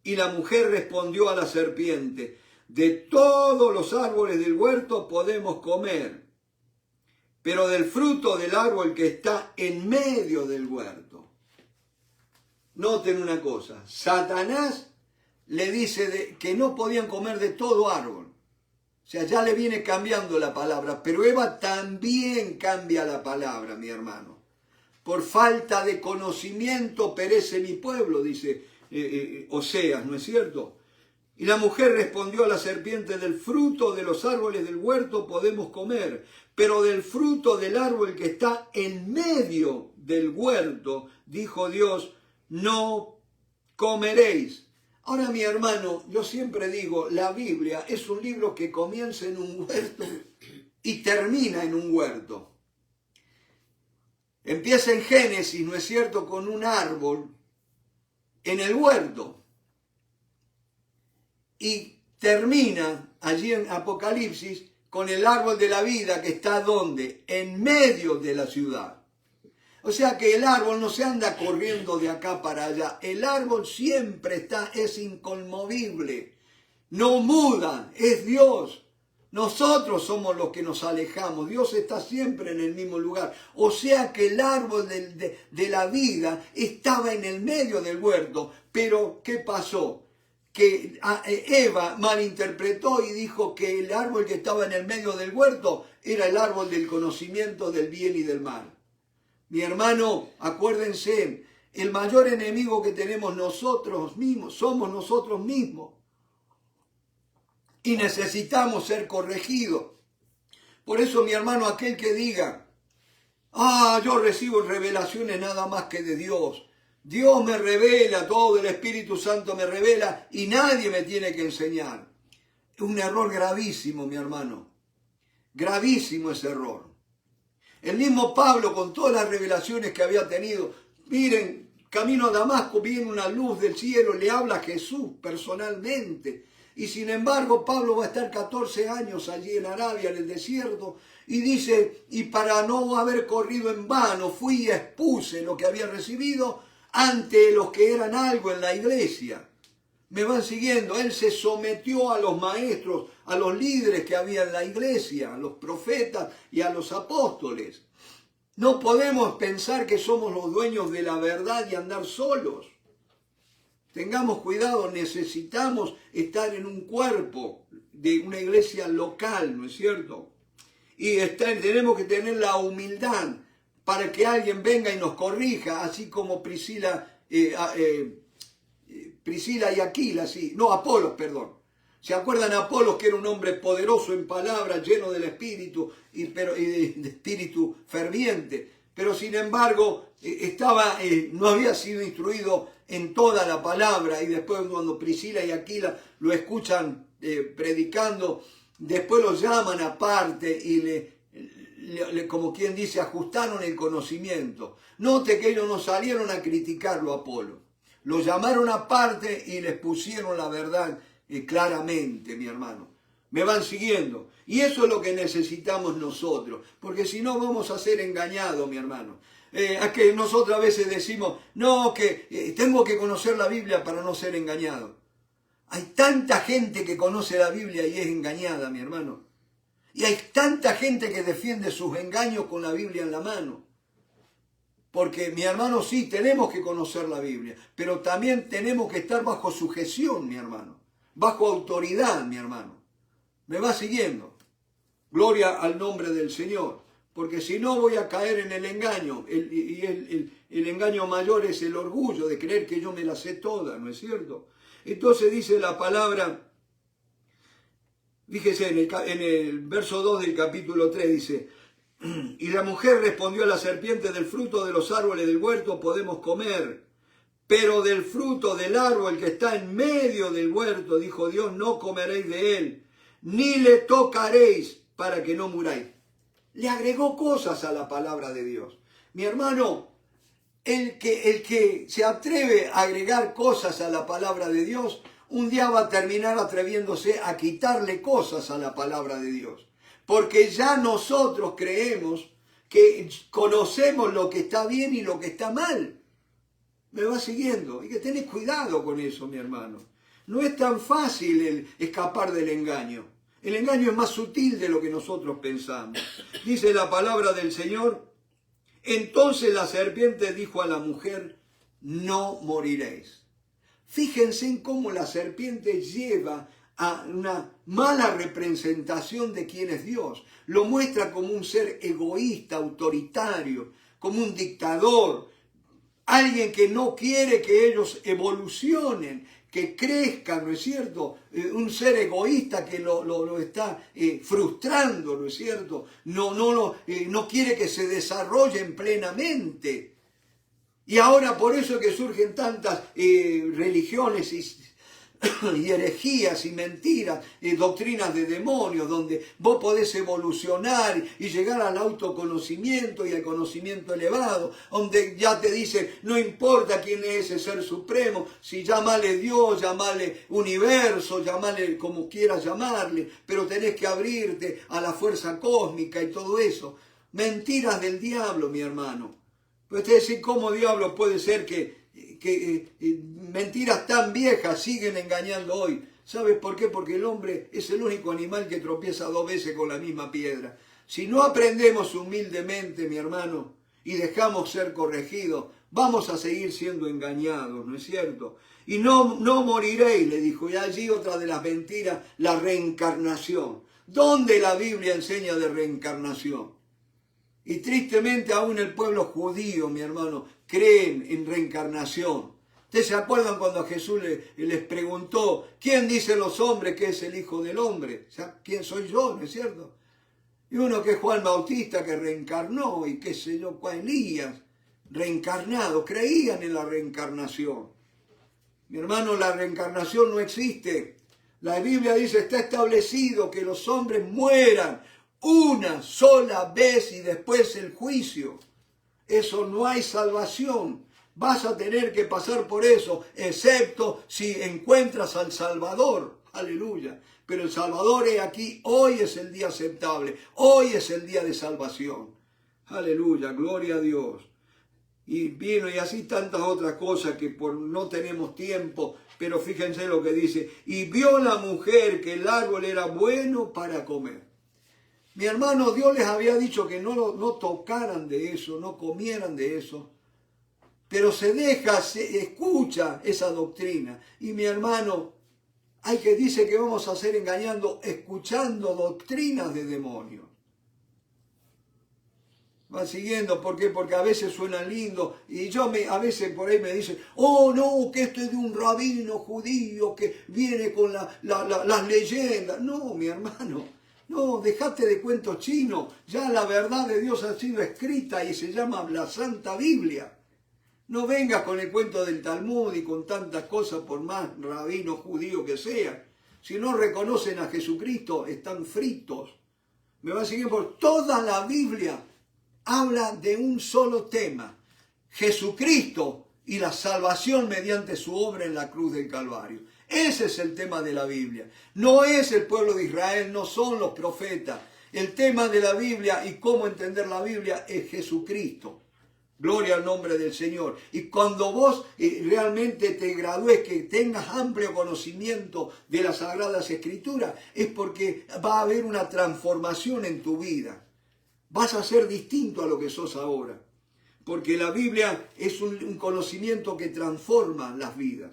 Y la mujer respondió a la serpiente, de todos los árboles del huerto podemos comer, pero del fruto del árbol que está en medio del huerto. Noten una cosa, Satanás le dice que no podían comer de todo árbol. O sea, ya le viene cambiando la palabra, pero Eva también cambia la palabra, mi hermano. Por falta de conocimiento perece mi pueblo, dice Oseas, ¿no es cierto? Y la mujer respondió a la serpiente, del fruto de los árboles del huerto podemos comer, pero del fruto del árbol que está en medio del huerto, dijo Dios, no comeréis. Ahora, mi hermano, yo siempre digo, la Biblia es un libro que comienza en un huerto y termina en un huerto. Empieza en Génesis, ¿no es cierto?, con un árbol en el huerto. Y termina allí en Apocalipsis con el árbol de la vida que está ¿dónde? En medio de la ciudad. O sea que el árbol no se anda corriendo de acá para allá. El árbol siempre es inconmovible. No muda, es Dios. Nosotros somos los que nos alejamos. Dios está siempre en el mismo lugar. O sea que el árbol de la vida estaba en el medio del huerto. Pero, ¿qué pasó? Que Eva malinterpretó y dijo que el árbol que estaba en el medio del huerto era el árbol del conocimiento del bien y del mal. Mi hermano, acuérdense, el mayor enemigo que tenemos nosotros mismos, somos nosotros mismos. Y necesitamos ser corregidos. Por eso, mi hermano, aquel que diga, yo recibo revelaciones nada más que de Dios, Dios me revela, todo el Espíritu Santo me revela y nadie me tiene que enseñar. Es un error gravísimo, mi hermano. Gravísimo ese error. El mismo Pablo, con todas las revelaciones que había tenido, miren, camino a Damasco, viene una luz del cielo, le habla a Jesús personalmente. Y sin embargo, Pablo va a estar 14 años allí en Arabia, en el desierto, y dice, y para no haber corrido en vano, fui y expuse lo que había recibido ante los que eran algo en la iglesia. Me van siguiendo. Él se sometió a los maestros, a los líderes que había en la iglesia, a los profetas y a los apóstoles. No podemos pensar que somos los dueños de la verdad y andar solos. Tengamos cuidado, necesitamos estar en un cuerpo de una iglesia local, ¿no es cierto? Y tenemos que tener la humildad para que alguien venga y nos corrija, así como Priscila y Aquila, sí, no, Apolos, perdón. ¿Se acuerdan Apolos, que era un hombre poderoso en palabras, lleno del Espíritu y de espíritu ferviente? Pero sin embargo, no había sido instruido en toda la palabra, y después cuando Priscila y Aquila lo escuchan predicando, después lo llaman aparte y como quien dice, ajustaron el conocimiento. Note que ellos no salieron a criticarlo a Apolo. Lo llamaron aparte y les pusieron la verdad claramente, mi hermano. Me van siguiendo. Y eso es lo que necesitamos nosotros, porque si no vamos a ser engañados, mi hermano. Es que nosotros a veces decimos, no, que tengo que conocer la Biblia para no ser engañado. Hay tanta gente que conoce la Biblia y es engañada, mi hermano. Y hay tanta gente que defiende sus engaños con la Biblia en la mano. Porque, mi hermano, sí, tenemos que conocer la Biblia, pero también tenemos que estar bajo sujeción, mi hermano. Bajo autoridad, mi hermano. ¿Me va siguiendo? Gloria al nombre del Señor. Porque si no voy a caer en el engaño. El engaño mayor es el orgullo de creer que yo me la sé toda, ¿no es cierto? Entonces dice la palabra... Fíjese, en el verso 2 del capítulo 3 dice, y la mujer respondió a la serpiente, del fruto de los árboles del huerto podemos comer, pero del fruto del árbol que está en medio del huerto, dijo Dios, no comeréis de él, ni le tocaréis para que no muráis. Le agregó cosas a la palabra de Dios. Mi hermano, el que se atreve a agregar cosas a la palabra de Dios, un día va a terminar atreviéndose a quitarle cosas a la palabra de Dios. Porque ya nosotros creemos que conocemos lo que está bien y lo que está mal. Me va siguiendo. Hay que tener cuidado con eso, mi hermano. No es tan fácil el escapar del engaño. El engaño es más sutil de lo que nosotros pensamos. Dice la palabra del Señor, entonces la serpiente dijo a la mujer, no moriréis. Fíjense en cómo la serpiente lleva a una mala representación de quién es Dios. Lo muestra como un ser egoísta, autoritario, como un dictador, alguien que no quiere que ellos evolucionen, que crezcan, ¿no es cierto? Un ser egoísta que lo está frustrando, ¿no es cierto? No quiere que se desarrollen plenamente. Y ahora por eso es que surgen tantas religiones y herejías y mentiras, doctrinas de demonios, donde vos podés evolucionar y llegar al autoconocimiento y al conocimiento elevado, donde ya te dicen, no importa quién es ese ser supremo, si llámale Dios, llámale universo, llámale como quieras llamarle, pero tenés que abrirte a la fuerza cósmica y todo eso. Mentiras del diablo, mi hermano. Pues usted dice, ¿cómo diablo puede ser que mentiras tan viejas siguen engañando hoy? ¿Sabes por qué? Porque el hombre es el único animal que tropieza 2 veces con la misma piedra. Si no aprendemos humildemente, mi hermano, y dejamos ser corregidos, vamos a seguir siendo engañados, ¿no es cierto? Y no moriréis, le dijo. Y allí otra de las mentiras, la reencarnación. ¿Dónde la Biblia enseña de reencarnación? Y tristemente aún el pueblo judío, mi hermano, creen en reencarnación. ¿Ustedes se acuerdan cuando Jesús les preguntó, ¿quién dicen los hombres que es el Hijo del Hombre? O sea, ¿quién soy yo? ¿No es cierto? Y uno que es Juan Bautista, que reencarnó, y qué sé yo, Elías. reencarnados, creían en la reencarnación. Mi hermano, la reencarnación no existe. La Biblia dice, está establecido que los hombres mueran una sola vez y después el juicio. Eso no hay salvación. Vas a tener que pasar por eso, excepto si encuentras al Salvador. Aleluya. Pero el Salvador es aquí. Hoy es el día aceptable. Hoy es el día de salvación. Aleluya. Gloria a Dios. Y vino y así tantas otras cosas que no tenemos tiempo. Pero fíjense lo que dice. Y vio la mujer que el árbol era bueno para comer. Mi hermano, Dios les había dicho que no tocaran de eso, no comieran de eso. Pero se escucha esa doctrina. Y mi hermano, dice que vamos a ser engañando, escuchando doctrinas de demonios. Va siguiendo, ¿por qué? Porque a veces suenan lindos. Y a veces por ahí me dicen, oh no, que esto es de un rabino judío que viene con las leyendas. No, mi hermano, no, dejate de cuentos chinos. Ya la verdad de Dios ha sido escrita y se llama la Santa Biblia. No vengas con el cuento del Talmud y con tantas cosas, por más rabino judío que sean. Si no reconocen a Jesucristo, están fritos. Me va a seguir por toda la Biblia. Habla de un solo tema, Jesucristo y la salvación mediante su obra en la cruz del Calvario. Ese es el tema de la Biblia. No es el pueblo de Israel, no son los profetas. El tema de la Biblia y cómo entender la Biblia es Jesucristo. Gloria al nombre del Señor. Y cuando vos realmente te gradúes, que tengas amplio conocimiento de las Sagradas Escrituras, es porque va a haber una transformación en tu vida. Vas a ser distinto a lo que sos ahora. Porque la Biblia es un conocimiento que transforma las vidas.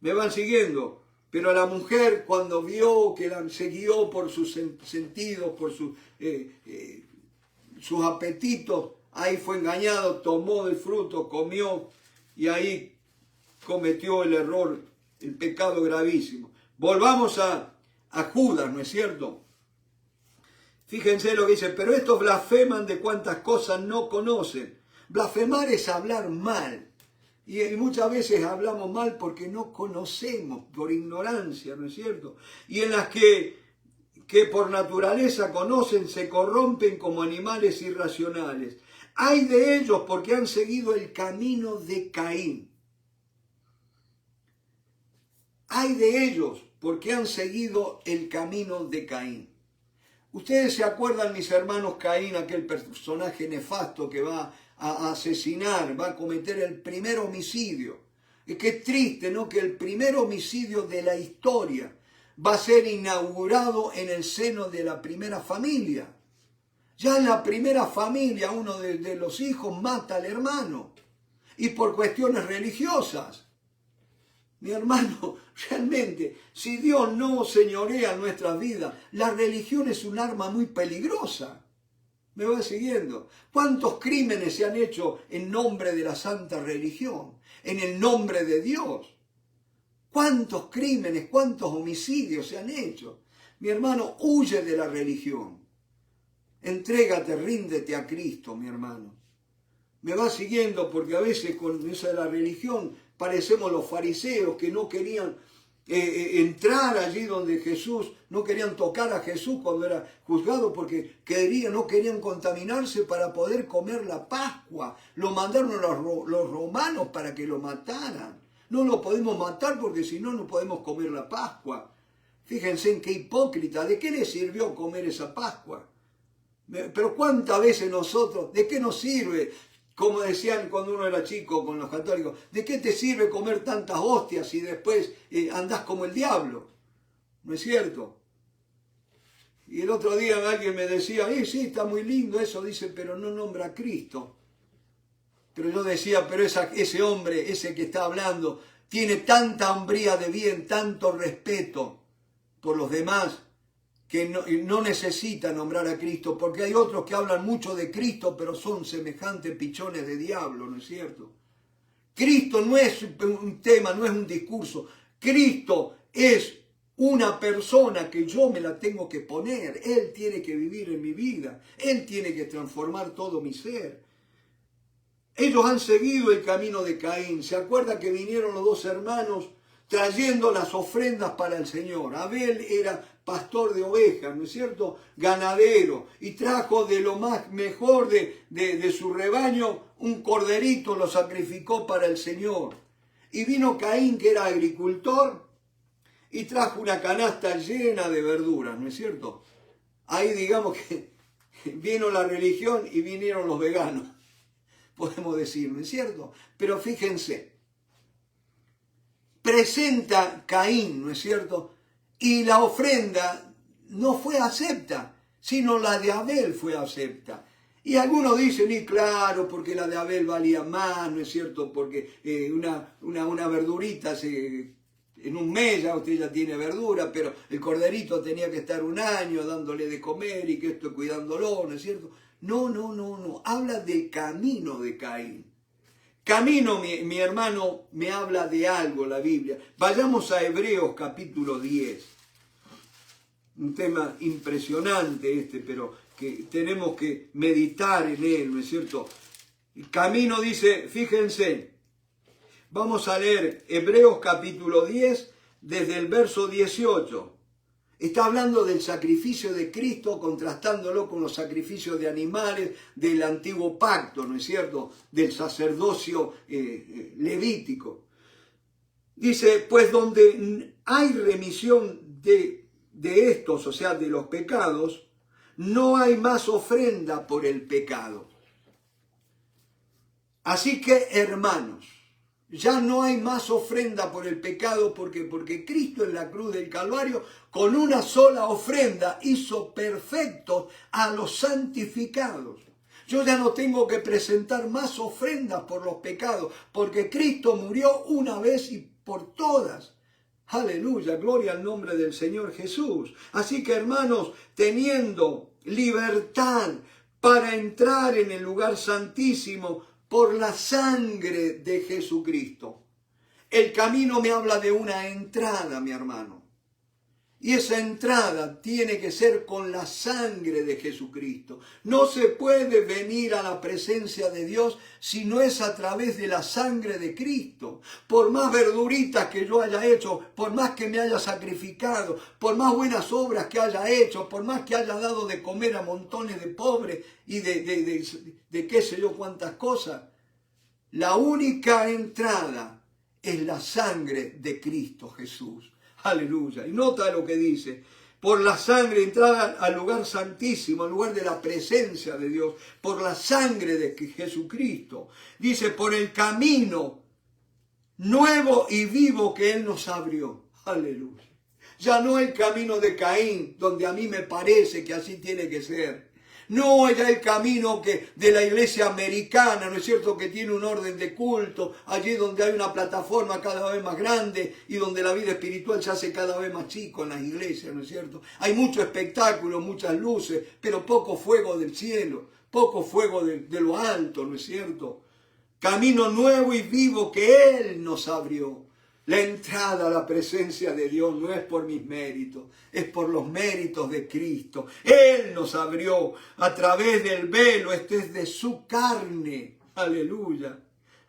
¿Me van siguiendo? Pero la mujer, cuando vio que se guió por sus sentidos, por sus apetitos, ahí fue engañado, tomó del fruto, comió y ahí cometió el error, el pecado gravísimo. Volvamos a Judas, ¿no es cierto? Fíjense lo que dice, pero estos blasfeman de cuantas cosas no conocen. Blasfemar es hablar mal. Y muchas veces hablamos mal porque no conocemos, por ignorancia, ¿no es cierto? Y en las que por naturaleza conocen, se corrompen como animales irracionales. Hay de ellos porque han seguido el camino de Caín. Hay de ellos porque han seguido el camino de Caín. Ustedes se acuerdan, mis hermanos, Caín, aquel personaje nefasto que va a asesinar, va a cometer el primer homicidio. Y qué triste, ¿no? Que el primer homicidio de la historia va a ser inaugurado en el seno de la primera familia. Ya en la primera familia uno de los hijos mata al hermano. Y por cuestiones religiosas. Mi hermano, realmente, si Dios no señorea nuestras vidas, la religión es un arma muy peligrosa. ¿Me va siguiendo? ¿Cuántos crímenes se han hecho en nombre de la santa religión? En el nombre de Dios. ¿Cuántos crímenes, cuántos homicidios se han hecho? Mi hermano, huye de la religión. Entrégate, ríndete a Cristo, mi hermano. Me va siguiendo porque a veces con esa de la religión parecemos los fariseos que no querían entrar allí donde Jesús, no querían tocar a Jesús cuando era juzgado porque no querían contaminarse para poder comer la Pascua. Lo mandaron los romanos para que lo mataran. No lo podemos matar porque si no, no podemos comer la Pascua. Fíjense en qué hipócrita, ¿de qué le sirvió comer esa Pascua? Pero cuántas veces nosotros, ¿de qué nos sirve? Como decían cuando uno era chico con los católicos, ¿de qué te sirve comer tantas hostias si después andás como el diablo? ¿No es cierto? Y el otro día alguien me decía, sí, está muy lindo eso, dice, pero no nombra a Cristo. Pero yo decía, pero ese hombre, ese que está hablando, tiene tanta hombría de bien, tanto respeto por los demás, que no necesita nombrar a Cristo, porque hay otros que hablan mucho de Cristo, pero son semejantes pichones de diablo, ¿no es cierto? Cristo no es un tema, no es un discurso. Cristo es una persona que yo me la tengo que poner. Él tiene que vivir en mi vida. Él tiene que transformar todo mi ser. Ellos han seguido el camino de Caín. ¿Se acuerda que vinieron los dos hermanos trayendo las ofrendas para el Señor? Abel era pastor de ovejas, ¿no es cierto? Ganadero. Y trajo de lo más mejor de su rebaño un corderito, lo sacrificó para el Señor. Y vino Caín, que era agricultor, y trajo una canasta llena de verduras, ¿no es cierto? Ahí digamos que vino la religión y vinieron los veganos, podemos decir, ¿no es cierto? Pero fíjense, presenta Caín, ¿no es cierto? Y la ofrenda no fue acepta, sino la de Abel fue acepta. Y algunos dicen, y claro, porque la de Abel valía más, ¿no es cierto? Porque una verdurita en un mes ya usted ya tiene verdura, pero el corderito tenía que estar un año dándole de comer y que esto cuidándolo, ¿no es cierto? No. Habla del camino de Caín. Camino, mi hermano, me habla de algo la Biblia. Vayamos a Hebreos capítulo 10. Un tema impresionante pero que tenemos que meditar en él, ¿no es cierto? El camino dice, fíjense, vamos a leer Hebreos capítulo 10 desde el verso 18. Está hablando del sacrificio de Cristo, contrastándolo con los sacrificios de animales del antiguo pacto, ¿no es cierto? Del sacerdocio levítico. Dice, pues donde hay remisión de estos, o sea, de los pecados, no hay más ofrenda por el pecado. Así que, hermanos, ya no hay más ofrenda por el pecado, porque Cristo en la cruz del Calvario, con una sola ofrenda, hizo perfectos a los santificados. Yo ya no tengo que presentar más ofrendas por los pecados, porque Cristo murió una vez y por todas. Aleluya, gloria al nombre del Señor Jesús. Así que, hermanos, teniendo libertad para entrar en el lugar santísimo por la sangre de Jesucristo. El camino me habla de una entrada, mi hermano. Y esa entrada tiene que ser con la sangre de Jesucristo. No se puede venir a la presencia de Dios si no es a través de la sangre de Cristo. Por más verduritas que yo haya hecho, por más que me haya sacrificado, por más buenas obras que haya hecho, por más que haya dado de comer a montones de pobres y de qué sé yo cuántas cosas, la única entrada es la sangre de Cristo Jesús. Aleluya. Y nota lo que dice. Por la sangre, entrada al lugar santísimo, al lugar de la presencia de Dios. Por la sangre de Jesucristo. Dice, por el camino nuevo y vivo que Él nos abrió. Aleluya. Ya no el camino de Caín, donde a mí me parece que así tiene que ser. No es el camino de la iglesia americana, ¿no es cierto?, que tiene un orden de culto, allí donde hay una plataforma cada vez más grande y donde la vida espiritual se hace cada vez más chico en las iglesias, ¿no es cierto? Hay mucho espectáculo, muchas luces, pero poco fuego del cielo, poco fuego de lo alto, ¿no es cierto? Camino nuevo y vivo que Él nos abrió. La entrada a la presencia de Dios no es por mis méritos, es por los méritos de Cristo. Él nos abrió a través del velo, este es de su carne. Aleluya,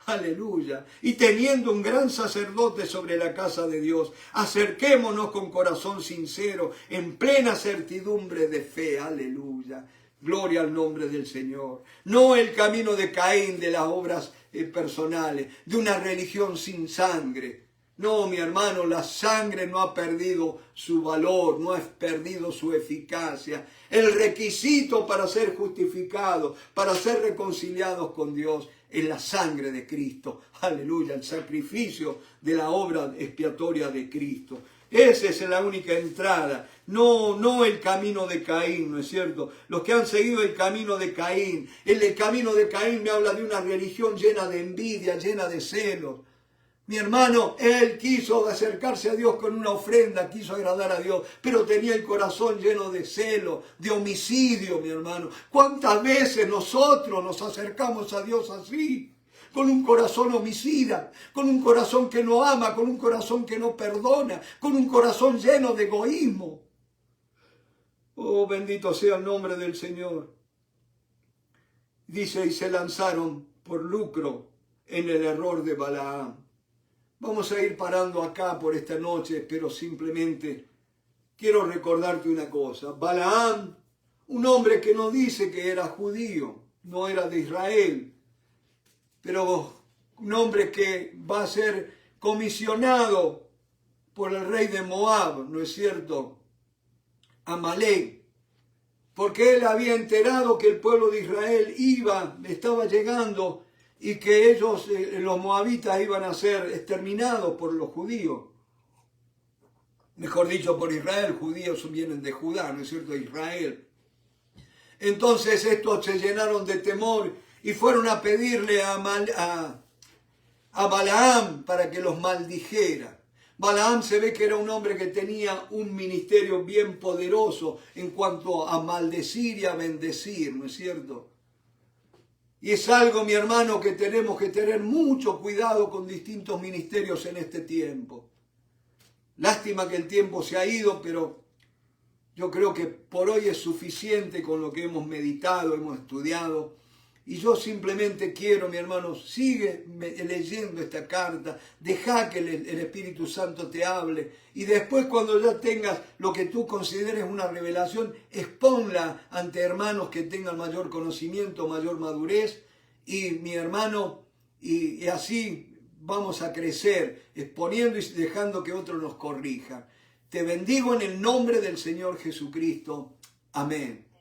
aleluya. Y teniendo un gran sacerdote sobre la casa de Dios, acerquémonos con corazón sincero, en plena certidumbre de fe. Aleluya. Gloria al nombre del Señor. No el camino de Caín, de las obras personales, de una religión sin sangre. No, mi hermano, la sangre no ha perdido su valor, no ha perdido su eficacia. El requisito para ser justificados, para ser reconciliados con Dios, es la sangre de Cristo. Aleluya, el sacrificio de la obra expiatoria de Cristo. Esa es la única entrada, no el camino de Caín, ¿no es cierto? Los que han seguido el camino de Caín, el camino de Caín me habla de una religión llena de envidia, llena de celos. Mi hermano, él quiso acercarse a Dios con una ofrenda, quiso agradar a Dios, pero tenía el corazón lleno de celo, de homicidio, mi hermano. ¿Cuántas veces nosotros nos acercamos a Dios así? Con un corazón homicida, con un corazón que no ama, con un corazón que no perdona, con un corazón lleno de egoísmo. Oh, bendito sea el nombre del Señor. Dice, y se lanzaron por lucro en el error de Balaam. Vamos a ir parando acá por esta noche, pero simplemente quiero recordarte una cosa. Balaam, un hombre que no dice que era judío, no era de Israel, pero un hombre que va a ser comisionado por el rey de Moab, ¿no es cierto? Amalek, porque él había enterado que el pueblo de Israel estaba llegando y que ellos, los moabitas, iban a ser exterminados por los judíos. Mejor dicho, por Israel, judíos vienen de Judá, ¿no es cierto?, de Israel. Entonces estos se llenaron de temor y fueron a pedirle a Balaam para que los maldijera. Balaam se ve que era un hombre que tenía un ministerio bien poderoso en cuanto a maldecir y a bendecir, ¿no es cierto? Y es algo, mi hermano, que tenemos que tener mucho cuidado con distintos ministerios en este tiempo. Lástima que el tiempo se ha ido, pero yo creo que por hoy es suficiente con lo que hemos meditado, hemos estudiado. Y yo simplemente quiero, mi hermano, sigue leyendo esta carta, deja que el Espíritu Santo te hable y después cuando ya tengas lo que tú consideres una revelación, exponla ante hermanos que tengan mayor conocimiento, mayor madurez y mi hermano, y así vamos a crecer, exponiendo y dejando que otros nos corrijan. Te bendigo en el nombre del Señor Jesucristo. Amén.